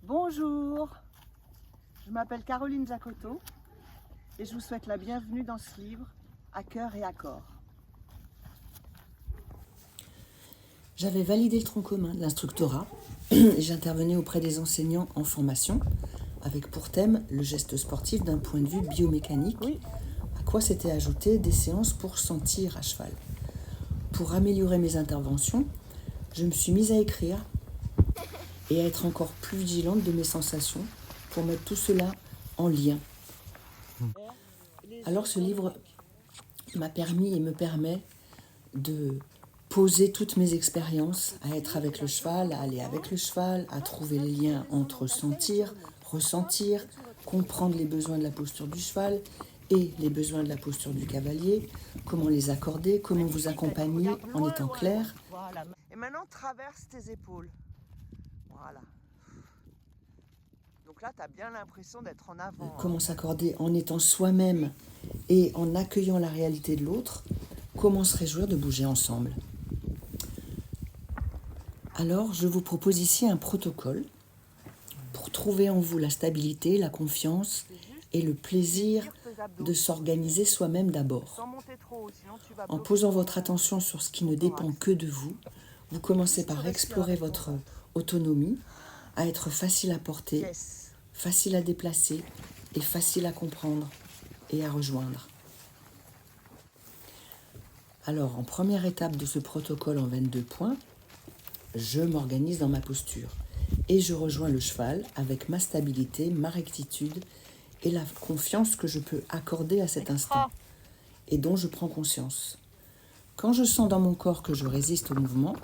Bonjour, je m'appelle Caroline Jacotot et je vous souhaite la bienvenue dans ce livre À cœur et à corps. J'avais validé le tronc commun de l'instructorat et j'intervenais auprès des enseignants en formation avec pour thème le geste sportif d'un point de vue biomécanique, à quoi s'étaient ajoutées des séances pour sentir à cheval. Pour améliorer mes interventions, je me suis mise à écrire et à être encore plus vigilante de mes sensations pour mettre tout cela en lien. Alors ce livre m'a permis et me permet de poser toutes mes expériences, à être avec le cheval, à aller avec le cheval, à trouver les liens entre sentir, ressentir, comprendre les besoins de la posture du cheval et les besoins de la posture du cavalier, comment les accorder, comment vous accompagner en étant clair. Voilà. Et maintenant, traverse tes épaules. Voilà. Donc là, tu as bien l'impression d'être en avant. Comment s'accorder en étant soi-même et en accueillant la réalité de l'autre, comment se réjouir de bouger ensemble. Alors, je vous propose ici un protocole pour trouver en vous la stabilité, la confiance et le plaisir de s'organiser soi-même d'abord. En posant votre attention sur ce qui ne dépend que de vous, vous commencez par explorer votre autonomie, à être facile à porter, facile à déplacer et facile à comprendre et à rejoindre. Alors, en première étape de ce protocole en 22 points, je m'organise dans ma posture et je rejoins le cheval avec ma stabilité, ma rectitude et la confiance que je peux accorder à cet instant et dont je prends conscience. Quand je sens dans mon corps que je résiste au mouvement,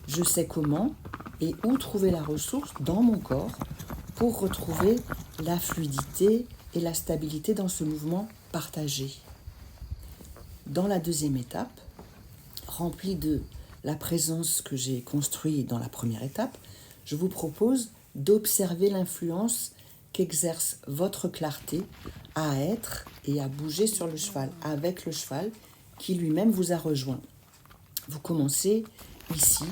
je sais comment et où trouver la ressource dans mon corps pour retrouver la fluidité et la stabilité dans ce mouvement partagé. Dans la deuxième étape, remplie de la présence que j'ai construite dans la première étape, je vous propose d'observer l'influence qu'exerce votre clarté à être et à bouger sur le cheval, avec le cheval qui lui-même vous a rejoint. Vous commencez ici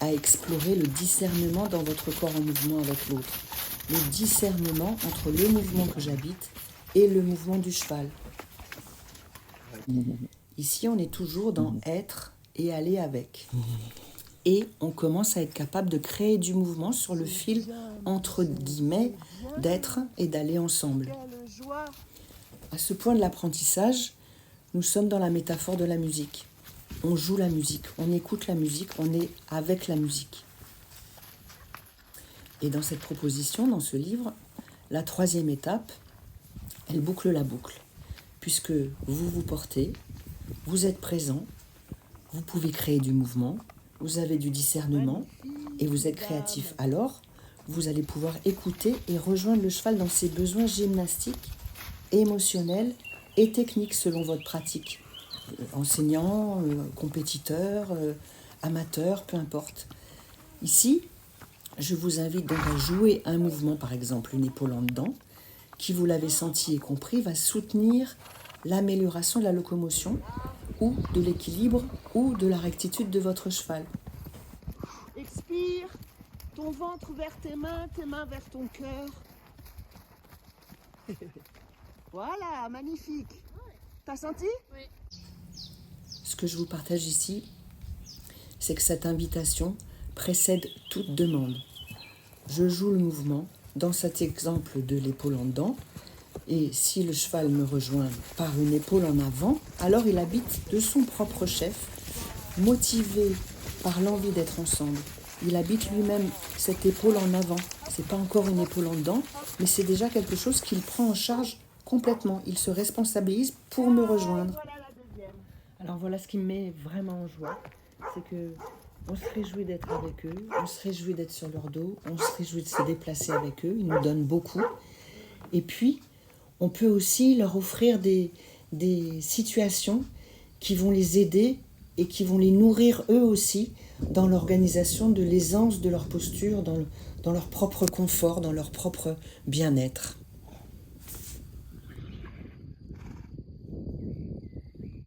à explorer le discernement dans votre corps en mouvement avec l'autre, le discernement entre le mouvement que j'habite et le mouvement du cheval. Ici, on est toujours dans être et aller avec. Et on commence à être capable de créer du mouvement sur le fil, entre guillemets, d'être et d'aller ensemble. À ce point de l'apprentissage, nous sommes dans la métaphore de la musique. On joue la musique, on écoute la musique, on est avec la musique. Et dans cette proposition, dans ce livre, la troisième étape, elle boucle la boucle. Puisque vous vous portez, vous êtes présent, vous pouvez créer du mouvement, vous avez du discernement et vous êtes créatif. Alors, vous allez pouvoir écouter et rejoindre le cheval dans ses besoins gymnastiques, émotionnels et techniques selon votre pratique. Enseignant, compétiteur, amateur, peu importe. Ici, je vous invite donc à jouer un mouvement, par exemple une épaule en dedans, qui, vous l'avez senti et compris, va soutenir l'amélioration de la locomotion ou de l'équilibre ou de la rectitude de votre cheval. Expire, ton ventre vers tes mains vers ton cœur. Voilà, magnifique. T'as senti? Oui. Ce que je vous partage ici, c'est que cette invitation précède toute demande. Je joue le mouvement dans cet exemple de l'épaule en dedans, et si le cheval me rejoint par une épaule en avant, alors il habite de son propre chef, motivé par l'envie d'être ensemble. Il habite lui-même cette épaule en avant. C'est pas encore une épaule en dedans, mais c'est déjà quelque chose qu'il prend en charge complètement. Il se responsabilise pour me rejoindre. Alors voilà ce qui me met vraiment en joie, c'est que on se réjouit d'être avec eux, on se réjouit d'être sur leur dos, on se réjouit de se déplacer avec eux, ils nous donnent beaucoup. Et puis, on peut aussi leur offrir des situations qui vont les aider et qui vont les nourrir eux aussi dans l'organisation de l'aisance de leur posture, dans leur propre confort, dans leur propre bien-être.